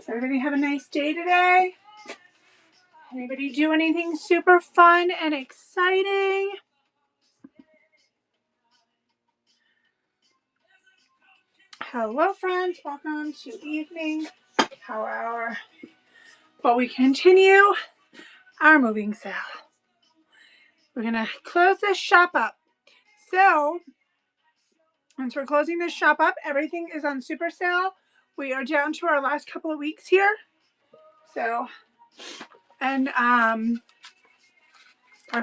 Everybody have a nice day today? Anybody do anything super fun and exciting? Hello friends, welcome to evening power hour. While we continue our moving sale. We're gonna close this shop up. So, once we're closing this shop up, everything is on super sale. We are down to our last couple of weeks here. So, and our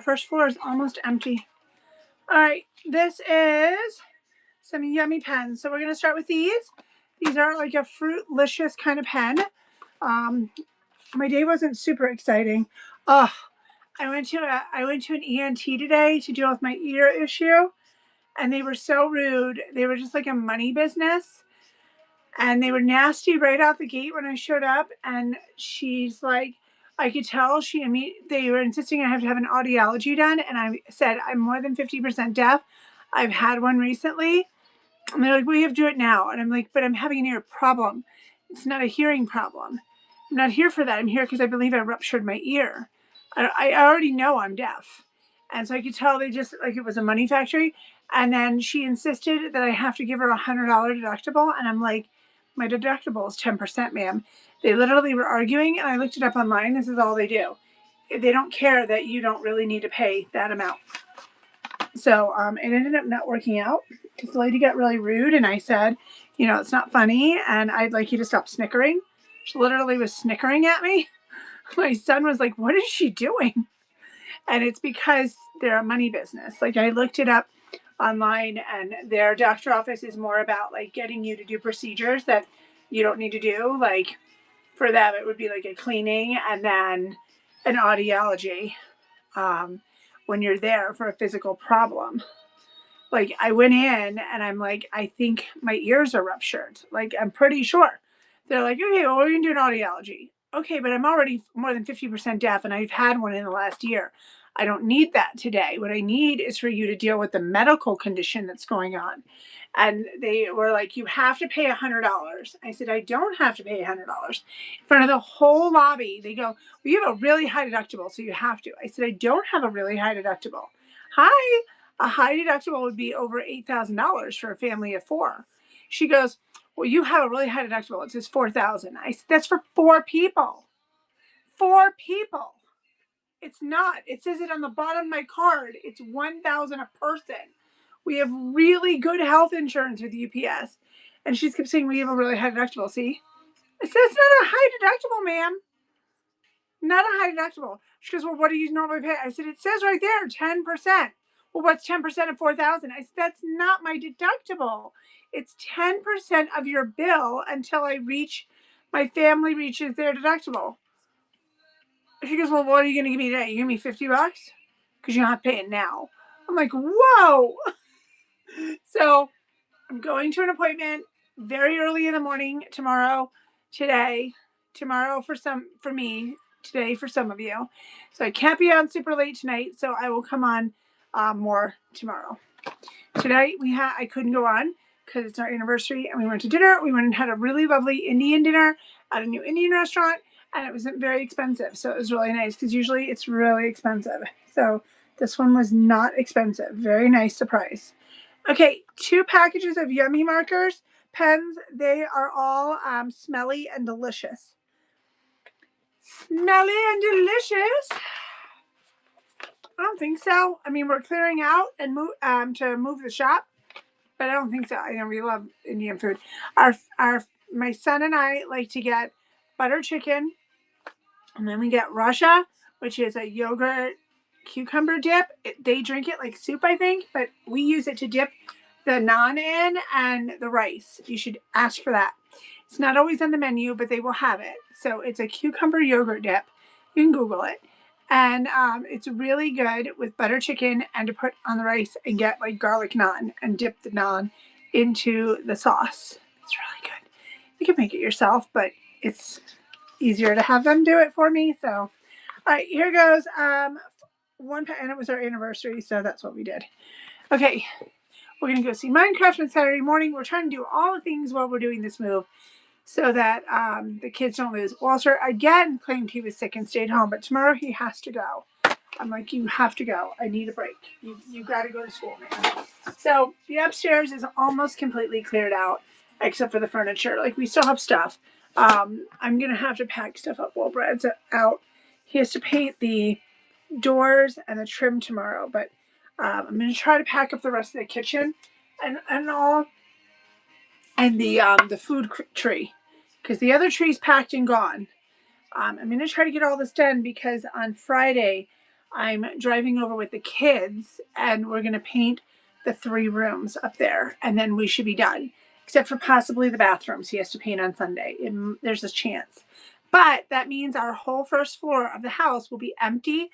first floor is almost empty. All right, this is some yummy pens. So we're going to start with these. These are like a Fruitlicious kind of pen. My day wasn't super exciting. Oh, I went to an ENT today to deal with my ear issue, and they were so rude. They were just like a money business, and they were nasty right out the gate when I showed up. And she's like, I could tell they were insisting I have to have an audiology done, and I said I'm more than 50% deaf. I've had one recently. And they're like, we have to do it now. And I'm like, but I'm having an ear problem. It's not a hearing problem. I'm not here for that. I'm here because I believe I ruptured my ear. I already know I'm deaf. And so I could tell they just, like, it was a money factory. And then she insisted that I have to give her $100 deductible. And I'm like, my deductible is 10%, ma'am. They literally were arguing, and I looked it up online. This is all they do. They don't care that you don't really need to pay that amount. So it ended up not working out because the lady got really rude, and I said, you know, it's not funny, and I'd like you to stop snickering. She literally was snickering at me. My son was like, what is she doing? And it's because they're a money business. Like, I looked it up online, and their doctor office is more about like getting you to do procedures that you don't need to do. Like, for them, it would be like a cleaning and then an audiology when you're there for a physical problem. Like, I went in and I'm like, I think my ears are ruptured. Like, I'm pretty sure. They're like, okay, well, we're going to do an audiology. Okay, but I'm already more than 50% deaf, and I've had one in the last year. I don't need that today. What I need is for you to deal with the medical condition that's going on. And they were like, you have to pay $100. I said, I don't have to pay $100. In front of the whole lobby, they go, well, you have a really high deductible, so you have to. I said, I don't have a really high deductible. Hi. A high deductible would be over $8,000 for a family of 4. She goes, well, you have a really high deductible. It says $4,000. I said, that's for 4 people. 4 people. It's not. It says it on the bottom of my card. It's $1,000 a person. We have really good health insurance with UPS. And she kept saying, we have a really high deductible. See? I said, it's not a high deductible, ma'am. Not a high deductible. She goes, well, what do you normally pay? I said, it says right there, 10%. Well, what's 10% of $4,000? I said, that's not my deductible. It's 10% of your bill until my family reaches their deductible. She goes, well, what are you going to give me today? You give me $50? Because you're not paying now. I'm like, whoa. So I'm going to an appointment very early in the morning tomorrow for me, today for some of you. So I can't be on super late tonight, so I will come on more tomorrow. Tonight I couldn't go on because it's our anniversary, and we went to dinner. We went and had a really lovely Indian dinner at a new Indian restaurant, and it wasn't very expensive, so it was really nice because usually it's really expensive. So this one was not expensive. Very nice surprise. Okay, 2 packages of Yummy markers, pens. They are all smelly and delicious. Smelly and delicious? I don't think so. I mean, we're clearing out and to move the shop, but I don't think so. I know we love Indian food. My son and I like to get butter chicken, and then we get Russia, which is a yogurt cucumber dip. They drink it like soup, I think, but we use it to dip the naan in and the rice. You should ask for that. It's not always on the menu, but they will have it. So it's a cucumber yogurt dip. You can Google it. And it's really good with butter chicken and to put on the rice and get like garlic naan and dip the naan into the sauce. It's really good. You can make it yourself, but it's easier to have them do it for me. So, all right, here goes. And it was our anniversary, so that's what we did. Okay, we're going to go see Minecraft on Saturday morning. We're trying to do all the things while we're doing this move. so that the kids don't lose. Walter again claimed he was sick and stayed home, but tomorrow he has to go. I'm like, you have to go. I need a break. You got to go to school, man. So the upstairs is almost completely cleared out, except for the furniture. Like, we still have stuff. I'm gonna have to pack stuff up while Brad's out. He has to paint the doors and the trim tomorrow, but I'm gonna try to pack up the rest of the kitchen and all, and the food tree, because the other tree's packed and gone. I'm going to try to get all this done because on Friday I'm driving over with the kids and we're going to paint the 3 rooms up there, and then we should be done. Except for possibly the bathrooms he has to paint on Sunday. There's a chance. But that means our whole first floor of the house will be empty,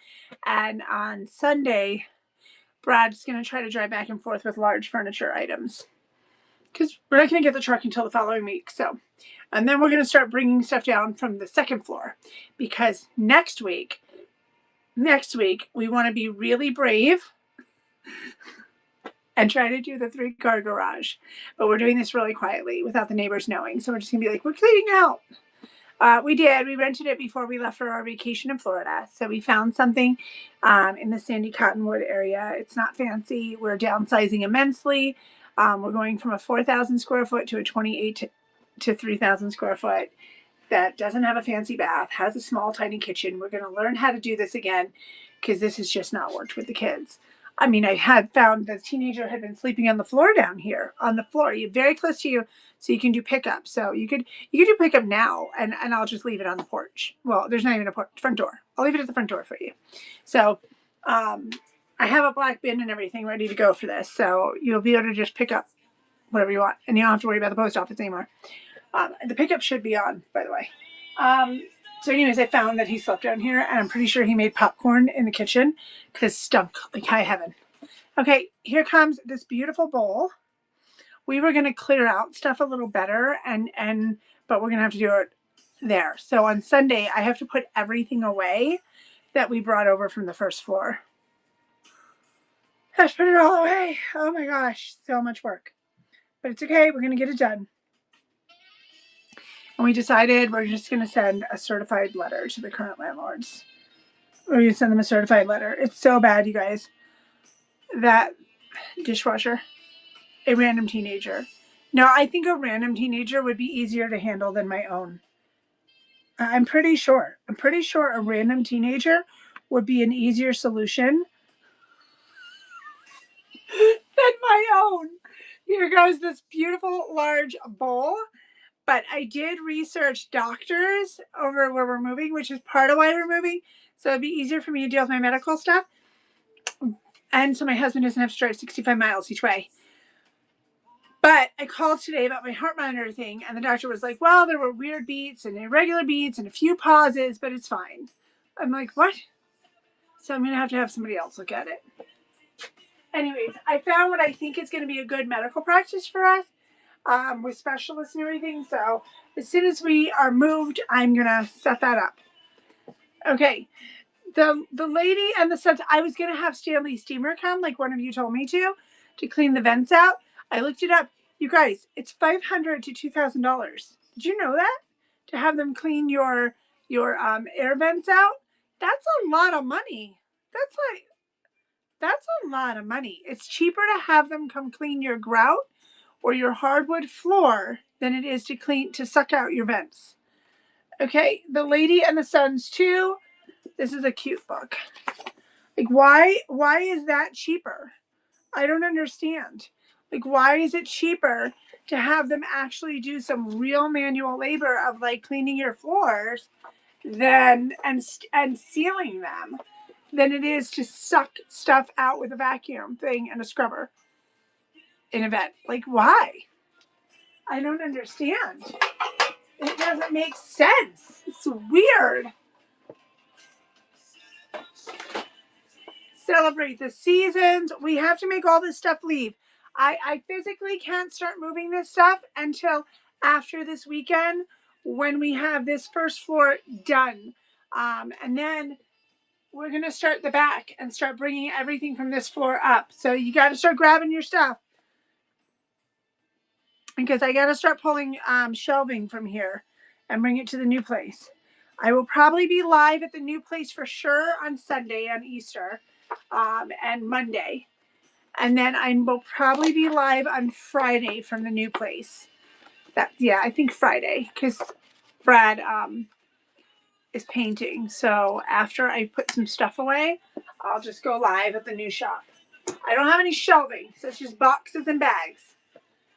and on Sunday Brad's going to try to drive back and forth with large furniture items, because we're not going to get the truck until the following week. So, and then we're going to start bringing stuff down from the second floor, because next week we want to be really brave and try to do the 3-car garage. But we're doing this really quietly without the neighbors knowing. So we're just going to be like, we're cleaning out. We rented it before we left for our vacation in Florida. So we found something in the Sandy Cottonwood area. It's not fancy. We're downsizing immensely. We're going from a 4,000 square foot to a 28 to 3,000 square foot that doesn't have a fancy bath, has a small, tiny kitchen. We're going to learn how to do this again, because this has just not worked with the kids. I mean, I had found the teenager had been sleeping on the floor down here, on the floor, very close to you, so you can do pickup. So you could do pickup now, and I'll just leave it on the porch. Well, there's not even a front door. I'll leave it at the front door for you. So I have a black bin and everything ready to go for this, so you'll be able to just pick up whatever you want, and you don't have to worry about the post office anymore. The pickup should be on, by the way. So anyways, I found that he slept down here, and I'm pretty sure he made popcorn in the kitchen because it stunk like high heaven. Okay, here comes this beautiful bowl. We were going to clear out stuff a little better, but we're going to have to do it there. So on Sunday, I have to put everything away that we brought over from the first floor. I have to put it all away. Oh my gosh, so much work. But it's okay, we're going to get it done. And we decided we're just going to send a certified letter to the current landlords. We're going to send them a certified letter. It's so bad, you guys. That dishwasher, a random teenager. No, I think a random teenager would be easier to handle than my own. I'm pretty sure a random teenager would be an easier solution than my own. Here goes this beautiful large bowl. But I did research doctors over where we're moving, which is part of why we're moving. So it'd be easier for me to deal with my medical stuff. And so my husband doesn't have to drive 65 miles each way. But I called today about my heart monitor thing, and the doctor was like, well, there were weird beats and irregular beats and a few pauses, but it's fine. I'm like, what? So I'm going to have somebody else look at it. Anyways, I found what I think is going to be a good medical practice for us. With specialists and everything. So as soon as we are moved, I'm gonna set that up. Okay, the lady and the sons. I was gonna have Stanley Steamer come, like one of you told me to clean the vents out. I looked it up. You guys, it's $500 to $2,000. Did you know that? To have them clean your air vents out, that's a lot of money. That's a lot of money. It's cheaper to have them come clean your grout or your hardwood floor than it is to suck out your vents. Okay, The Lady and the Sons 2. This is a cute book. Like, why is that cheaper? I don't understand. Like, why is it cheaper to have them actually do some real manual labor of like cleaning your floors and sealing them than it is to suck stuff out with a vacuum thing and a scrubber in a vent? Like, why? I don't understand. It doesn't make sense. It's weird. Celebrate the seasons. We have to make all this stuff leave. I physically can't start moving this stuff until after this weekend when we have this first floor done. And then we're going to start the back and start bringing everything from this floor up. So you got to start grabbing your stuff. because I got to start pulling shelving from here and bring it to the new place. I will probably be live at the new place for sure on Sunday on Easter and Monday. And then I will probably be live on Friday from the new place. I think Friday because Brad is painting. So after I put some stuff away, I'll just go live at the new shop. I don't have any shelving, so it's just boxes and bags.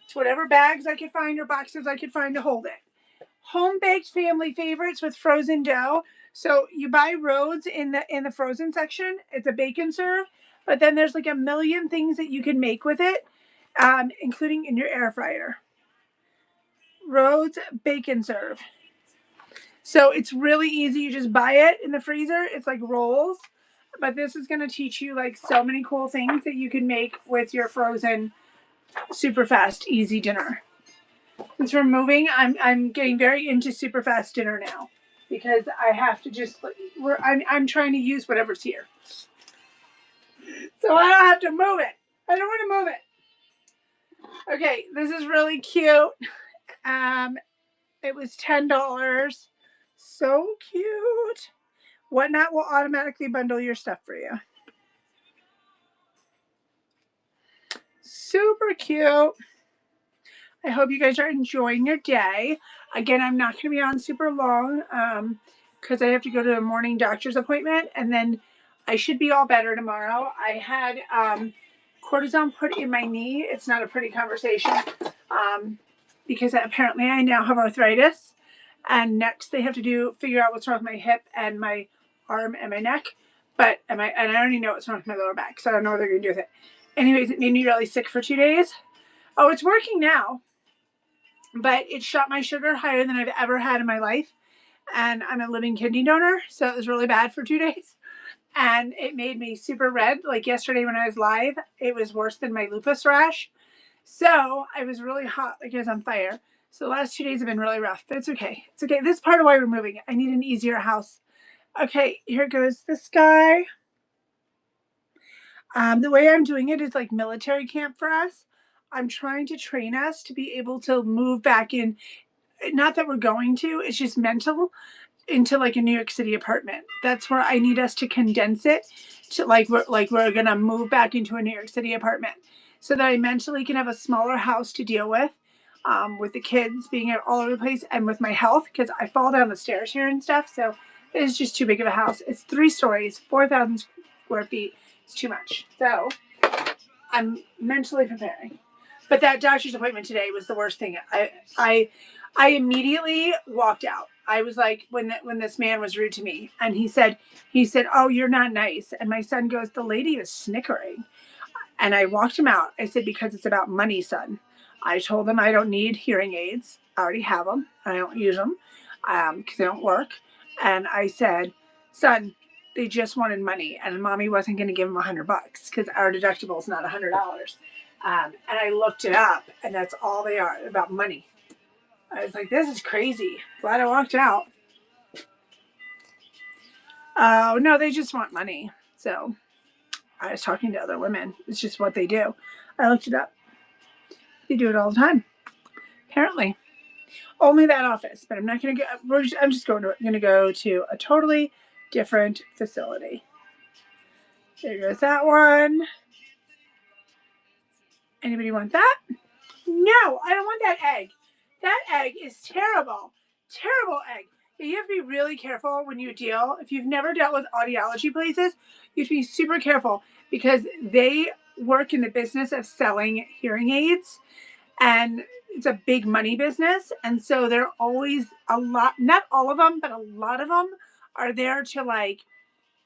It's whatever bags I could find or boxes I could find to hold it. Home baked family favorites with frozen dough. So you buy Rhodes in the frozen section. It's a bacon serve, but then there's like a million things that you can make with it, including in your air fryer. Rhodes bacon serve. So it's really easy. You just buy it in the freezer. It's like rolls, but this is going to teach you like so many cool things that you can make with your frozen super fast easy dinner. Since we're moving, I'm getting very into super fast dinner now because I have to just I'm trying to use whatever's here, so I don't have to move it. I don't want to move it. Okay, this is really cute. It was $10. So cute. Whatnot will automatically bundle your stuff for you. Super cute. I hope you guys are enjoying your day. Again, I'm not going to be on super long because I have to go to a morning doctor's appointment, and then I should be all better tomorrow. I had cortisone put in my knee. It's not a pretty conversation because apparently I now have arthritis, and next they have to figure out what's wrong with my hip and my arm and my neck. And I already know what's wrong with my lower back, so I don't know what they're going to do with it. Anyways, it made me really sick for 2 days. Oh, it's working now. But it shot my sugar higher than I've ever had in my life. And I'm a living kidney donor, so it was really bad for 2 days. And it made me super red. Like yesterday when I was live, it was worse than my lupus rash. So I was really hot, like I was on fire. So the last 2 days have been really rough, but it's okay. It's okay. This is part of why we're moving. I need an easier house. Okay, here goes this guy. The way I'm doing it is like military camp for us. I'm trying to train us to be able to move back in. Not that we're going to, it's just mental, into like a New York City apartment. That's where I need us to condense it to we're gonna move back into a New York City apartment so that I mentally can have a smaller house to deal with the kids being all over the place and with my health because I fall down the stairs here and stuff. So it's just too big of a house. It's 3 stories, 4,000 square feet. It's too much. So I'm mentally preparing. But that doctor's appointment today was the worst thing. I immediately walked out. I was like, when this man was rude to me, and he said, "Oh, you're not nice." And my son goes, "The lady was snickering," and I walked him out. I said, "Because it's about money, son." I told him I don't need hearing aids. I already have them. I don't use them because they don't work. And I said, "Son, they just wanted money, and mommy wasn't going to give them $100 because our deductible is not $100." And I looked it up, and that's all they are, about money. I was like, this is crazy. Glad I walked out. Oh, no, they just want money. So I was talking to other women. It's just what they do. I looked it up. They do it all the time, apparently. Only that office, but I'm not going to go. I'm just going to go to a totally different facility. There goes that one. Anybody want that? No, I don't want that egg. That egg is terrible. Terrible egg. You have to be really careful when you deal. If you've never dealt with audiology places, you have to be super careful because they work in the business of selling hearing aids, and it's a big money business. And so they're always not all of them, but a lot of them are there to like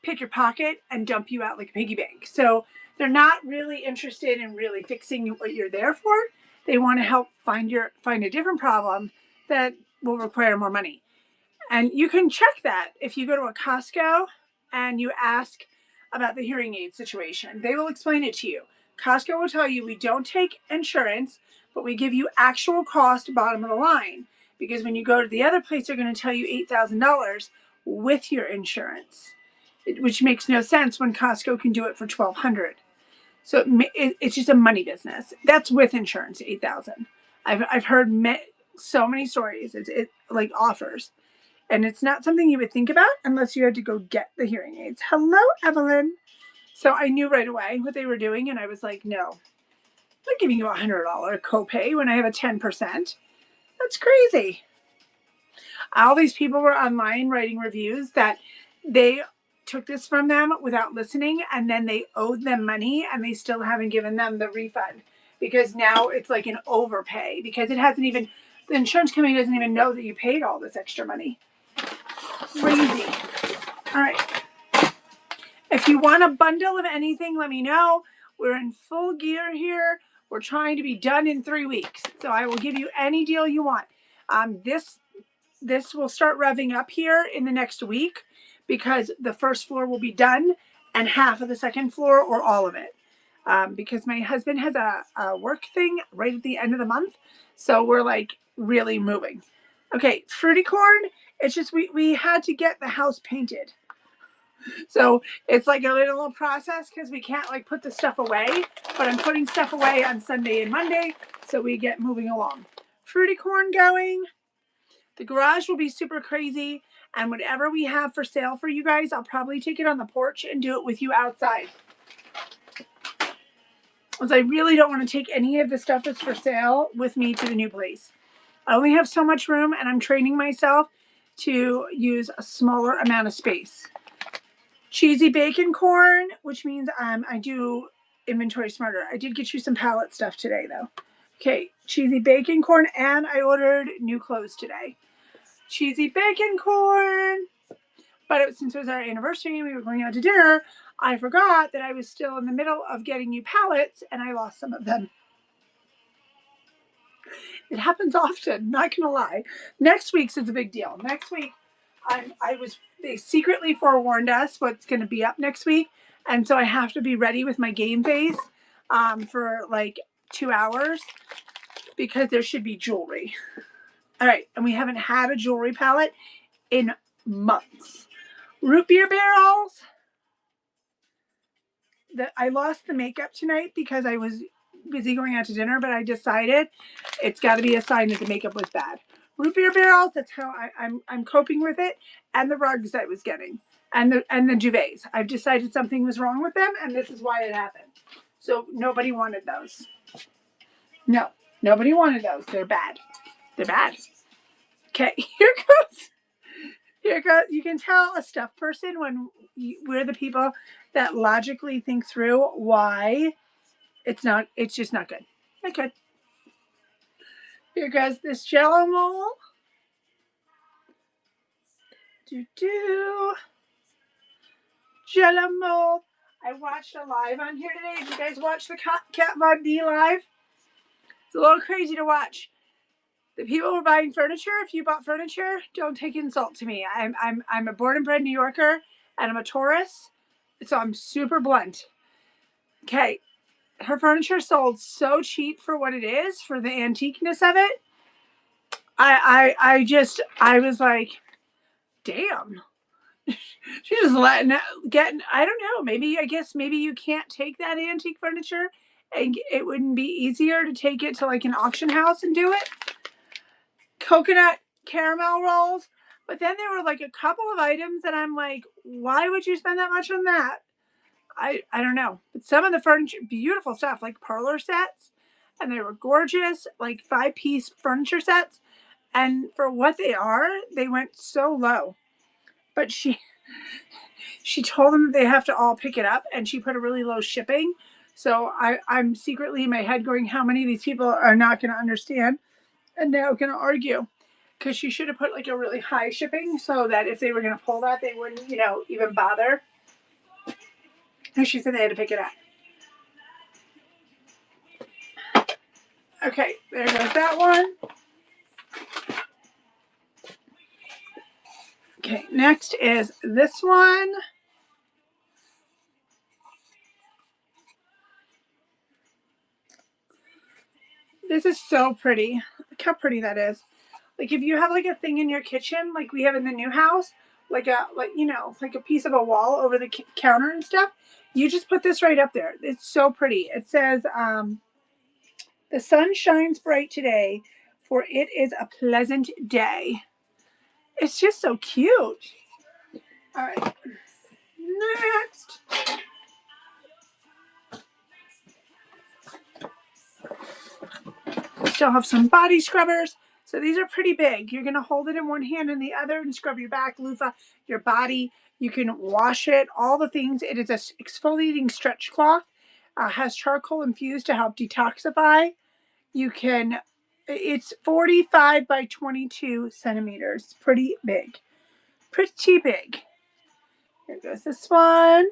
pick your pocket and dump you out like a piggy bank. So they're not really interested in really fixing what you're there for. They want to help find a different problem that will require more money. And you can check that if you go to a Costco and you ask about the hearing aid situation. They will explain it to you. Costco will tell you we don't take insurance, but we give you actual cost bottom of the line. Because when you go to the other place, they're going to tell you $8,000 with your insurance, which makes no sense when Costco can do it for $1,200. So it's just a money business. That's with insurance, $8,000. I've heard so many stories. It like offers, and it's not something you would think about unless you had to go get the hearing aids. Hello, Evelyn. So I knew right away what they were doing, and I was like, no, I'm not giving you $100 copay when I have a 10%. That's crazy. All these people were online writing reviews that they took this from them without listening, and then they owed them money, and they still haven't given them the refund because now it's like an overpay because it hasn't even, the insurance company doesn't even know that you paid all this extra money. Crazy. All right. If you want a bundle of anything, let me know. We're in full gear here. We're trying to be done in 3 weeks. So I will give you any deal you want. This will start revving up here in the next week because the first floor will be done and half of the second floor or all of it. Because my husband has a work thing right at the end of the month. So we're like really moving. Okay, fruity corn. It's just we had to get the house painted. So it's like a little process because we can't like put the stuff away, but I'm putting stuff away on Sunday and Monday so we get moving along. Fruity corn going. The garage will be super crazy, and whatever we have for sale for you guys, I'll probably take it on the porch and do it with you outside. Because I really don't want to take any of the stuff that's for sale with me to the new place. I only have so much room, and I'm training myself to use a smaller amount of space. Cheesy bacon corn, which means I do inventory smarter. I did get you some palette stuff today, though. Okay, cheesy bacon corn, and I ordered new clothes today. Cheesy bacon corn. But since it was our anniversary and we were going out to dinner, I forgot that I was still in the middle of getting new palettes, and I lost some of them. It happens often, not gonna lie. Next week's is a big deal. Next week, they secretly forewarned us what's gonna be up next week, and so I have to be ready with my game face for like 2 hours because there should be jewelry. All right, and we haven't had a jewelry palette in months. Root beer barrels. I lost the makeup tonight because I was busy going out to dinner, but I decided it's got to be a sign that the makeup was bad. Root beer barrels, that's how I'm coping with it, and the rugs I was getting, and the duvets. I've decided something was wrong with them, and this is why it happened. So nobody wanted those. No, nobody wanted those. They're bad. They're bad. Okay, here goes. Here goes. You can tell a stuffed person when we're the people that logically think through why it's just not good. Not good. Here goes this Jello mold. Jello mold. I watched a live on here today. Did you guys watch the Kat Von D live? It's a little crazy to watch. The people were buying furniture. If you bought furniture, don't take insult to me. I'm a born and bred New Yorker, and I'm a Taurus, so I'm super blunt. Okay, her furniture sold so cheap for what it is, for the antiqueness of it. I was like, damn. She's just getting, I don't know, maybe you can't take that antique furniture and it wouldn't be easier to take it to like an auction house and do it. Coconut caramel rolls. But then there were like a couple of items that I'm like, why would you spend that much on that? I don't know. But some of the furniture, beautiful stuff, like parlor sets, and they were gorgeous, like 5-piece furniture sets. And for what they are, they went so low. But she told them that they have to all pick it up, and she put a really low shipping. So I'm secretly in my head going, how many of these people are not going to understand and now going to argue? Because she should have put like a really high shipping so that if they were going to pull that, they wouldn't, even bother. And she said they had to pick it up. Okay, there goes that one. Okay, next is this one. This is so pretty. Look how pretty that is. Like if you have like a thing in your kitchen, like we have in the new house, like a piece of a wall over the counter and stuff, you just put this right up there. It's so pretty. It says The sun shines bright today, for it is a pleasant day. It's just so cute. All right, next. We still have some body scrubbers. So these are pretty big. You're going to hold it in one hand and the other and scrub your back, loofah, your body. You can wash it, all the things. It is an exfoliating stretch cloth. Has charcoal infused to help detoxify. You can, it's 45 by 22 centimeters. Pretty big. Pretty big. Here goes this one.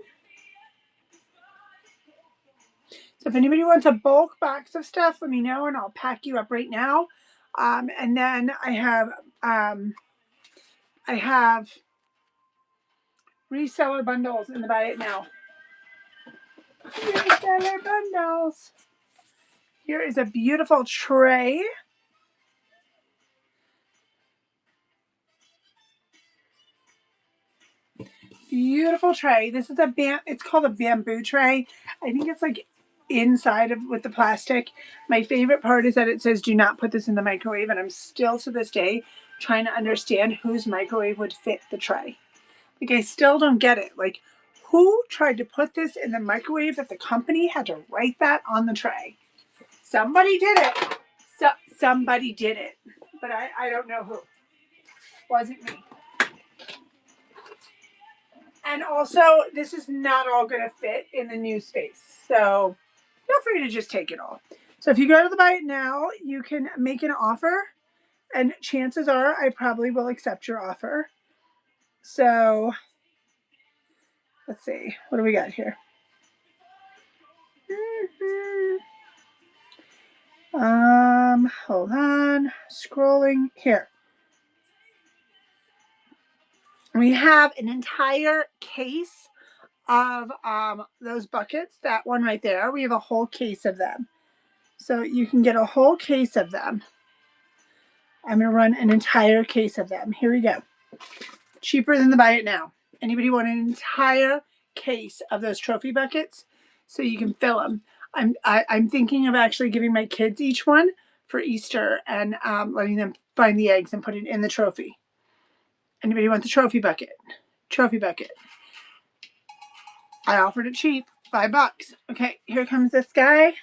So if anybody wants a bulk box of stuff, let me know and I'll pack you up right now. And then I have reseller bundles in the Buy It Now. Reseller bundles. Here is a beautiful tray. Beautiful tray. This is it's called a bamboo tray. I think it's like inside of with the plastic. My favorite part is that it says do not put this in the microwave, and I'm still to this day trying to understand whose microwave would fit the tray. Like, I still don't get it. Like, who tried to put this in the microwave that the company had to write that on the tray? Somebody did it. Somebody did it. But I don't know who. Wasn't me. And also, this is not all going to fit in the new space. So feel free to just take it all. So if you go to the Buy It Now, you can make an offer. And chances are I probably will accept your offer. So let's see. What do we got here? Hold on. Scrolling here. We have an entire case of those buckets. That one right there. We have a whole case of them. So you can get a whole case of them. I'm going to run an entire case of them. Here we go. Cheaper than the Buy It Now. Anybody want an entire case of those trophy buckets so you can fill them? I'm thinking of actually giving my kids each one for Easter and letting them find the eggs and put it in the trophy. Anybody want the trophy bucket? Trophy bucket. I offered it cheap, $5. Okay, here comes this guy.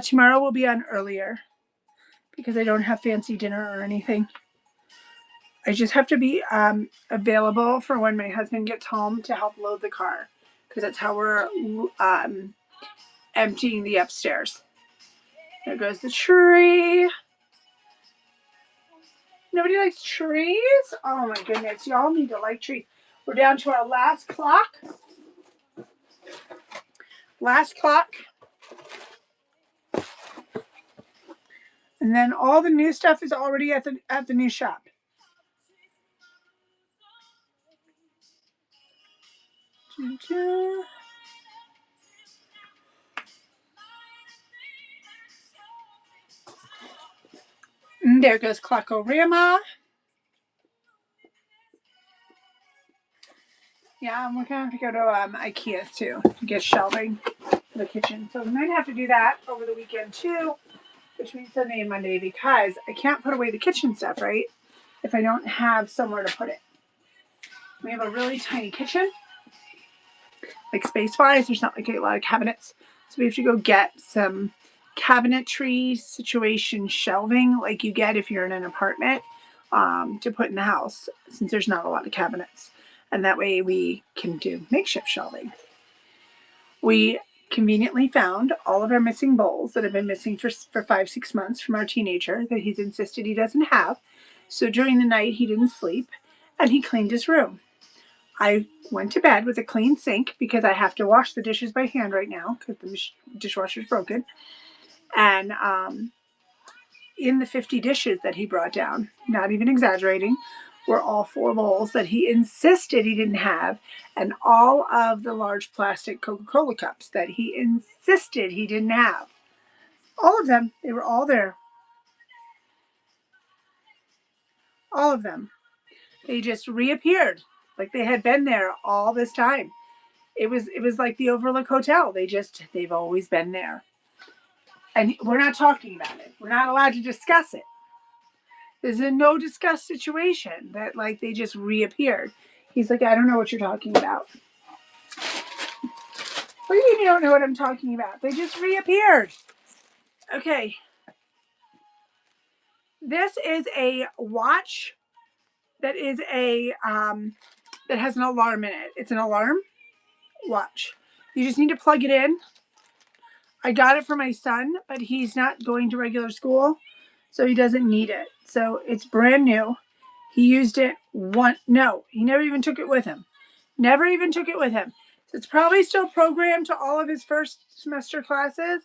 Tomorrow will be on earlier because I don't have fancy dinner or anything. I just have to be available for when my husband gets home to help load the car because that's how we're emptying the upstairs. There goes the tree. Nobody likes trees? Oh my goodness, y'all need to like trees. We're down to our last clock. Last clock. And then all the new stuff is already at the new shop. And there goes Clockorama. Yeah, we're gonna have to go to IKEA too to get shelving for the kitchen. So we might have to do that over the weekend too, between Sunday and Monday, because I can't put away the kitchen stuff, right? If I don't have somewhere to put it. We have a really tiny kitchen. Like space-wise, there's not like a lot of cabinets. So we have to go get some cabinetry situation shelving like you get if you're in an apartment to put in the house since there's not a lot of cabinets. And that way we can do makeshift shelving. We conveniently found all of our missing bowls that have been missing for 5-6 months from our teenager that he's insisted he doesn't have. So during the night he didn't sleep and he cleaned his room. I went to bed with a clean sink because I have to wash the dishes by hand right now because the dishwasher's broken. And in the 50 dishes that he brought down, not even exaggerating, were all 4 bowls that he insisted he didn't have, and all of the large plastic Coca-Cola cups that he insisted he didn't have. All of them. They were all there. All of them. They just reappeared like they had been there all this time. It was like the Overlook Hotel. They've always been there. And we're not talking about it. We're not allowed to discuss it. There's a no discuss situation that like they just reappeared. He's like, I don't know what you're talking about. What do you mean you don't know what I'm talking about? They just reappeared. Okay. This is a watch that is that has an alarm in it. It's an alarm watch. You just need to plug it in. I got it for my son, but he's not going to regular school, so he doesn't need it. So it's brand new. He used it no, he never even took it with him. Never even took it with him. So it's probably still programmed to all of his first semester classes.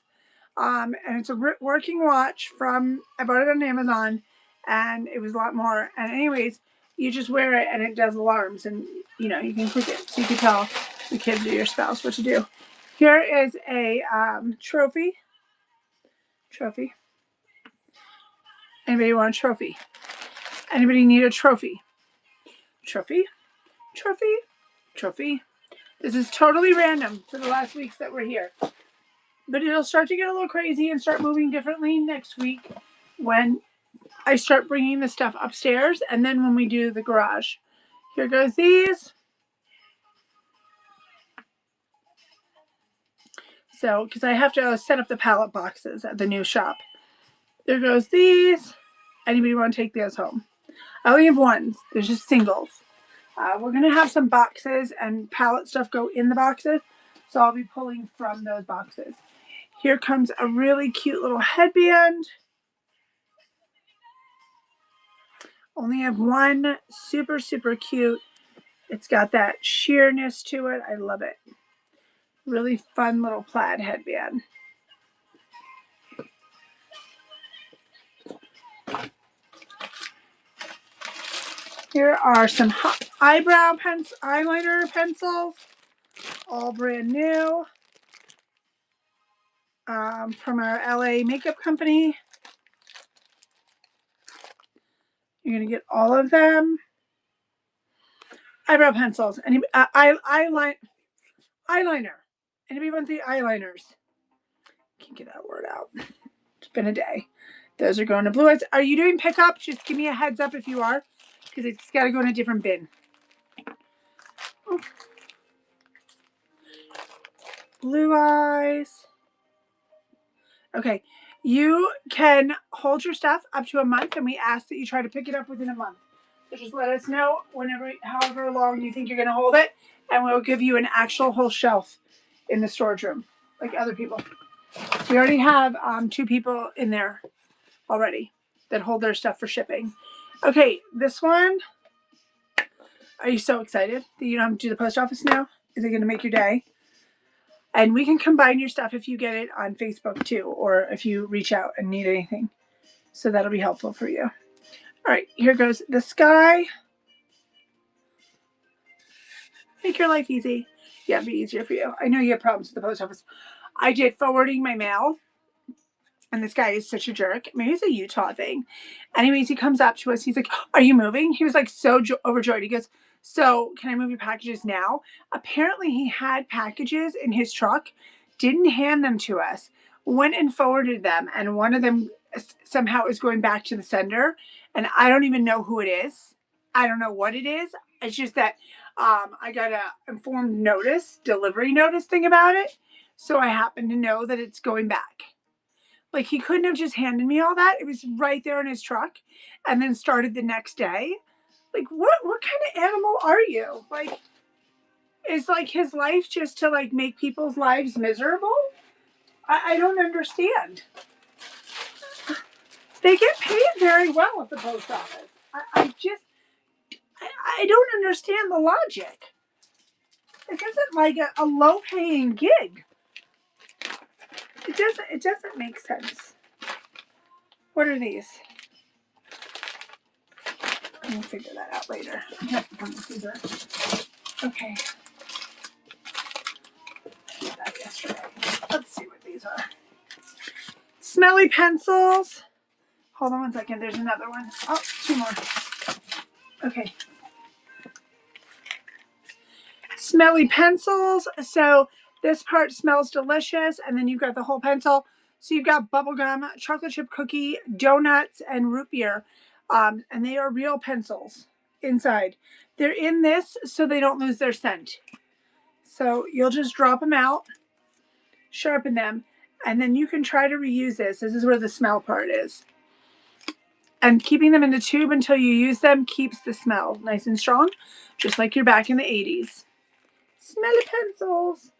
And it's a working watch I bought it on Amazon, and it was a lot more. And anyways, you just wear it and it does alarms, and you can click it so you can tell the kids or your spouse what to do. Here is a trophy. Anybody want a trophy? Anybody need a trophy? Trophy. This is totally random for the last weeks that we're here. But it'll start to get a little crazy and start moving differently next week when I start bringing the stuff upstairs, and then when we do the garage. Here goes these. So, because I have to set up the pallet boxes at the new shop. There goes these. Anybody want to take those home? I only have ones. There's just singles. We're going to have some boxes and pallet stuff go in the boxes, so I'll be pulling from those boxes. Here comes a really cute little headband. Only have one. Super, super cute. It's got that sheerness to it. I love it. Really fun little plaid headband. Here are some eyeliner pencils, all brand new, from our LA makeup company. You're gonna get all of them. Eyebrow pencils. Eyeliner. Anybody want the eyeliners? Can't get that word out. It's been a day. Those are going to Blue Eyes. Are you doing pickup? Just give me a heads up if you are, because it's got to go in a different bin. Oh. Blue Eyes. Okay. You can hold your stuff up to a month, and we ask that you try to pick it up within a month. So just let us know however long you think you're going to hold it, and we'll give you an actual whole shelf in the storage room, like other people. We already have 2 people in there already that hold their stuff for shipping. Okay, this one. Are you so excited that you don't have to do the post office now? Is it going to make your day? And we can combine your stuff if you get it on Facebook too, or if you reach out and need anything. So that'll be helpful for you. All right, here goes the sky. Make your life easy. Yeah, it'll be easier for you. I know you have problems with the post office. I did forwarding my mail, and this guy is such a jerk. Maybe it's a Utah thing. Anyways, he comes up to us. He's like, are you moving? He was like so overjoyed. He goes, so can I move your packages now? Apparently he had packages in his truck, didn't hand them to us, went and forwarded them. And one of them somehow is going back to the sender. And I don't even know who it is. I don't know what it is. It's just that I got a informed delivery notice thing about it. So I happen to know that it's going back. Like, he couldn't have just handed me all that. It was right there in his truck, and then started the next day. Like, what kind of animal are you? Like, is like his life just to like make people's lives miserable? I don't understand. They get paid very well at the post office. I don't understand the logic. This isn't like a low-paying gig. It doesn't make sense. What are these? We'll figure that out later. I have to come to Caesar. Okay. I did that yesterday. Let's see what these are. Smelly pencils. Hold on one second. There's another one. Oh, 2 more. Okay. smelly pencils. So this part smells delicious, and then you've got the whole pencil. So you've got bubblegum, chocolate chip cookie, donuts, and root beer. And they are real pencils inside. They're in this so they don't lose their scent. So you'll just drop them out, sharpen them, and then you can try to reuse this. This is where the smell part is. And keeping them in the tube until you use them keeps the smell nice and strong, just like you're back in the 80s. Smelly pencils.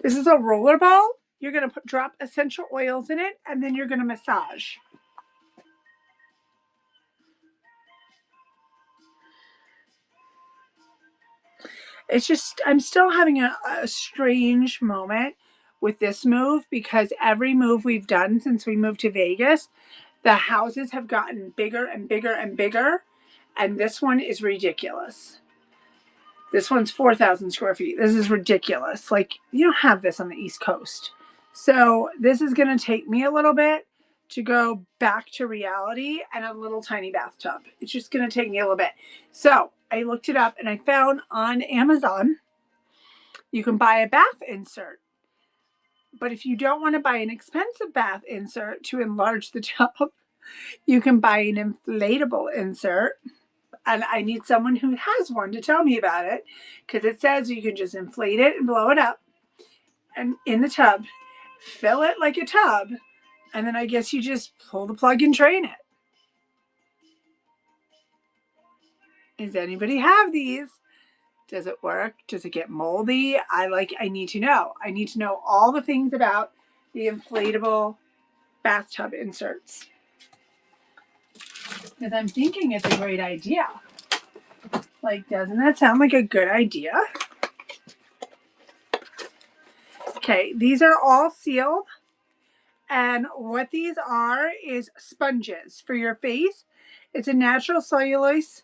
This is a roller ball. You're going to drop essential oils in it, and then you're going to massage. It's just, I'm still having a strange moment with this move because every move we've done since we moved to Vegas, the houses have gotten bigger and bigger and bigger, and this one is ridiculous. This one's 4,000 square feet. This is ridiculous. Like, you don't have this on the East Coast. So this is going to take me a little bit to go back to reality and a little tiny bathtub. It's just going to take me a little bit. So I looked it up and I found on Amazon, you can buy a bath insert. But if you don't want to buy an expensive bath insert to enlarge the tub, you can buy an inflatable insert. And I need someone who has one to tell me about it, because it says you can just inflate it and blow it up and in the tub, fill it like a tub, and then I guess you just pull the plug and drain it. Does anybody have these? Does it work? Does it get moldy? I need to know. I need to know all the things about the inflatable bathtub inserts. Because I'm thinking it's a great idea. Like, doesn't that sound like a good idea? Okay, these are all sealed. And what these are is sponges for your face. It's a natural cellulose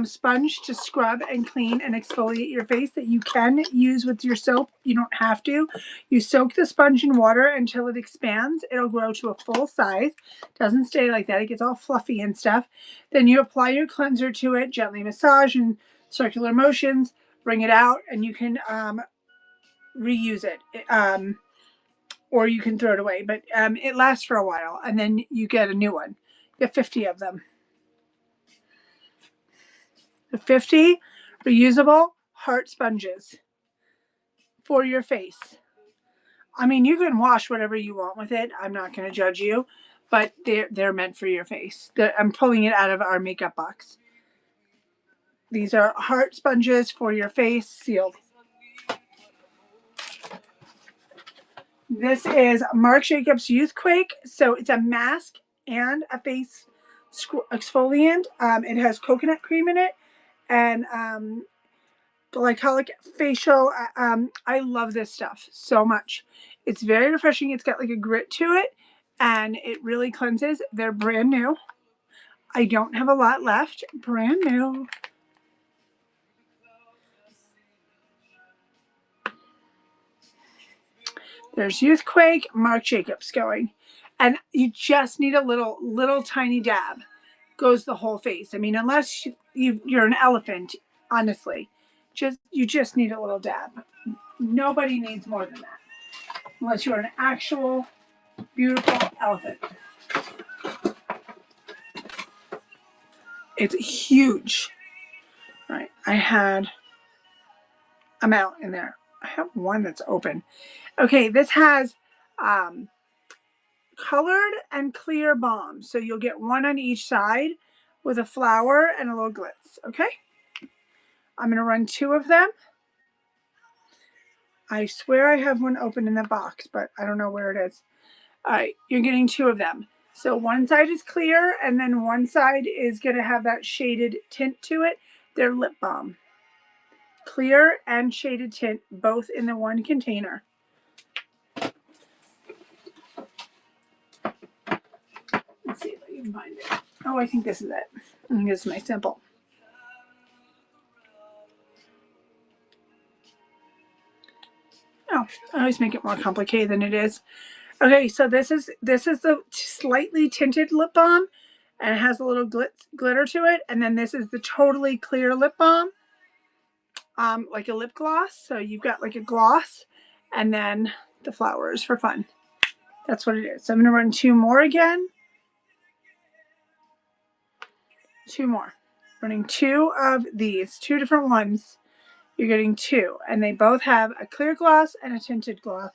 sponge to scrub and clean and exfoliate your face that you can use with your soap. You don't have to. You soak the sponge in water until it expands. It'll grow to a full size. Doesn't stay like that. It gets all fluffy and stuff. Then you apply your cleanser to it, gently massage in circular motions, bring it out, and you can reuse it. Or you can throw it away, but it lasts for a while, and then you get a new one. You get 50 of them. The 50 reusable heart sponges for your face. I mean, you can wash whatever you want with it. I'm not going to judge you, but they're meant for your face. I'm pulling it out of our makeup box. These are heart sponges for your face, sealed. This is Marc Jacobs Youthquake. So it's a mask and a face exfoliant. It has coconut cream in it and glycolic facial. I love this stuff so much. It's very refreshing. It's got like a grit to it and it really cleanses. They're brand new. I don't have a lot left. Brand new. There's Youthquake, Marc Jacobs going. And you just need a little tiny dab. Goes the whole face. I mean, unless you're an elephant, honestly. You just need a little dab. Nobody needs more than that. Unless you're an actual beautiful elephant. It's huge. All right. I had amount in there. I have one that's open. Okay, this has colored and clear balm. So you'll get one on each side with a flower and a little glitz. Okay? I'm going to run 2 of them. I swear I have one open in the box, but I don't know where it is. All right, you're getting 2 of them. So one side is clear, and then one side is going to have that shaded tint to it. They're lip balm. Clear and shaded tint, both in the one container. Let's see if I can find it. Oh, I think this is it. I think this is my sample. Oh, I always make it more complicated than it is. Okay, so this is the slightly tinted lip balm, and it has a little glitter to it. And then this is the totally clear lip balm, like a lip gloss. So you've got like a gloss, and then the flowers for fun. That's what it is. So I'm gonna run 2 more again. 2 more. Running 2 of these, 2 different ones. You're getting 2, and they both have a clear gloss and a tinted gloss.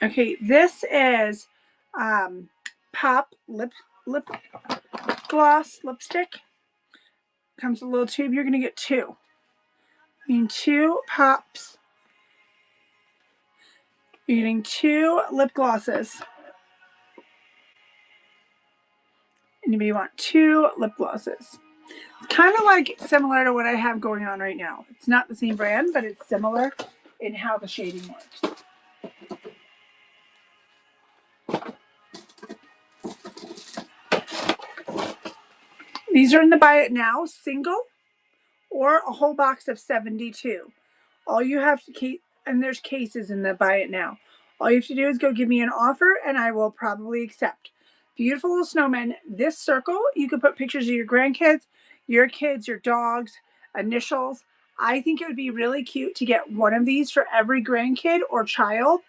Okay, this is Pop lip gloss lipstick. Comes with a little tube. You're gonna get 2. I mean 2 pops. You're getting 2 lip glosses. Anybody want 2 lip glosses? Kind of like similar to what I have going on right now. It's not the same brand, but it's similar in how the shading works. These are in the Buy It Now single or a whole box of 72. All you have to keep, and there's cases in the Buy It Now. All you have to do is go give me an offer and I will probably accept. Beautiful little snowmen. This circle, you can put pictures of your grandkids, your kids, your dogs, initials. I think it would be really cute to get one of these for every grandkid or child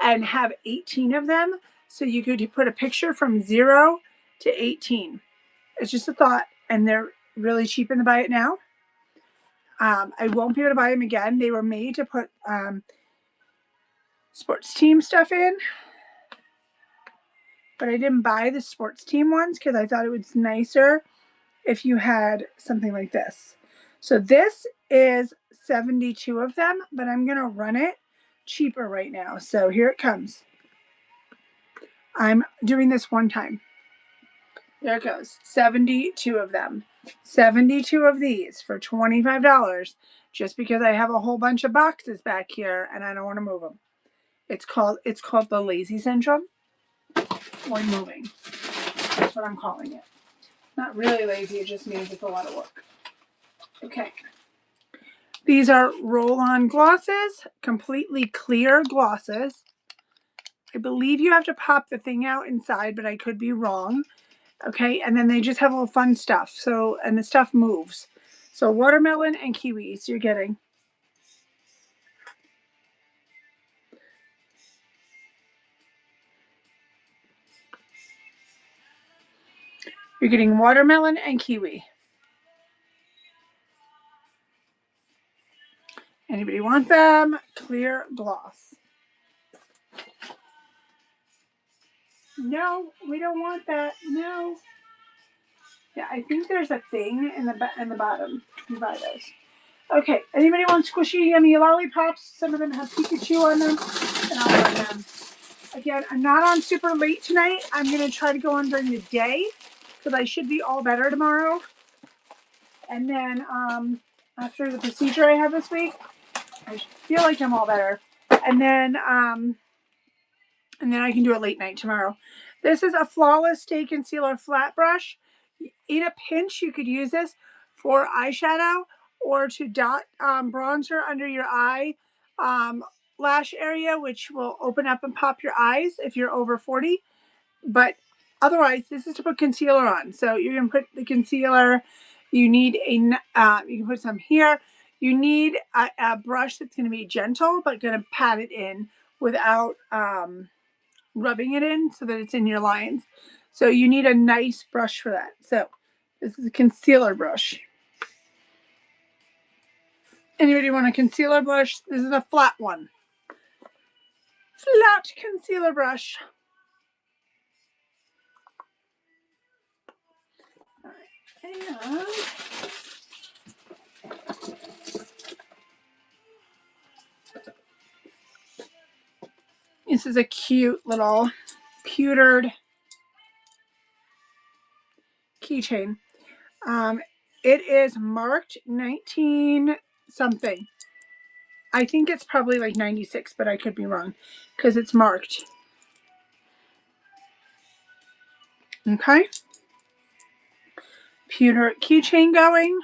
and have 18 of them. So you could put a picture from 0 to 18. It's just a thought, and they're really cheap in the Buy It Now. I won't be able to buy them again. They were made to put sports team stuff in, but I didn't buy the sports team ones because I thought it was nicer if you had something like this. So this is 72 of them, but I'm going to run it cheaper right now. So here it comes. I'm doing this one time. There it goes. 72 of them. 72 of these for $25 just because I have a whole bunch of boxes back here and I don't want to move them. It's called the lazy syndrome or moving. That's what I'm calling it. Not really lazy, it just means it's a lot of work. Okay. These are roll-on glosses, completely clear glosses. I believe you have to pop the thing out inside, but I could be wrong. Okay, and then they just have all fun stuff. So, and the stuff moves. So watermelon and kiwis you're getting. You're getting watermelon and kiwi. Anybody want them? Clear gloss. No, we don't want that. No. Yeah, I think there's a thing in the bottom. You buy those. Okay. Anybody want squishy, yummy lollipops? Some of them have Pikachu on them, and I'll run them. Again, I'm not on super late tonight. I'm gonna try to go on during the day because I should be all better tomorrow. And then after the procedure I have this week, I feel like I'm all better. And then I can do a late night tomorrow. This is a Flawless Stay Concealer Flat Brush. In a pinch, you could use this for eyeshadow or to dot bronzer under your eye lash area, which will open up and pop your eyes if you're over 40. But otherwise, this is to put concealer on. So you're going to put the concealer. You need you can put some here. You need a brush that's going to be gentle, but going to pat it in without rubbing it in so that it's in your lines. So you need a nice brush for that. So this is a concealer brush. Anybody want a concealer brush? This is a flat one. Flat concealer brush. All right. And this is a cute little pewtered keychain. It is marked 19 something. I think it's probably like 96, but I could be wrong because it's marked. Okay. pewter keychain going.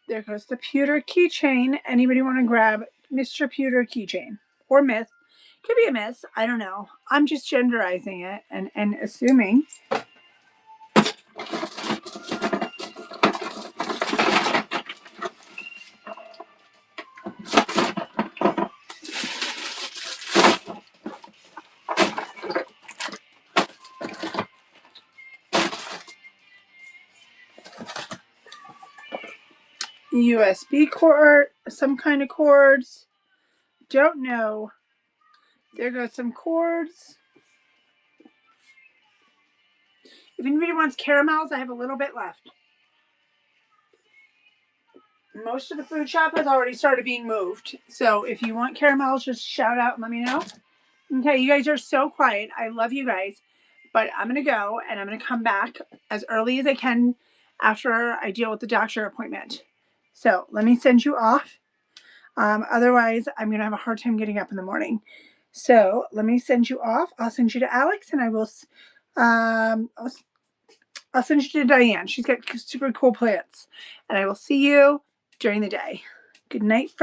There goes the pewter keychain. Anybody want to grab Mr. Pewter keychain? Or Miss? Could be a Miss. I don't know. I'm just genderizing it and assuming. USB cord, some kind of cords. Don't know. There goes some cords. If anybody wants caramels, I have a little bit left. Most of the food shop has already started being moved. So if you want caramels, just shout out and let me know. Okay, you guys are so quiet. I love you guys. But I'm going to go and I'm going to come back as early as I can after I deal with the doctor appointment. So let me send you off. Otherwise, I'm going to have a hard time getting up in the morning. So let me send you off. I'll send you to Alex and I will, I'll send you to Diane. She's got super cool plants. And I will see you during the day. Good night, friends.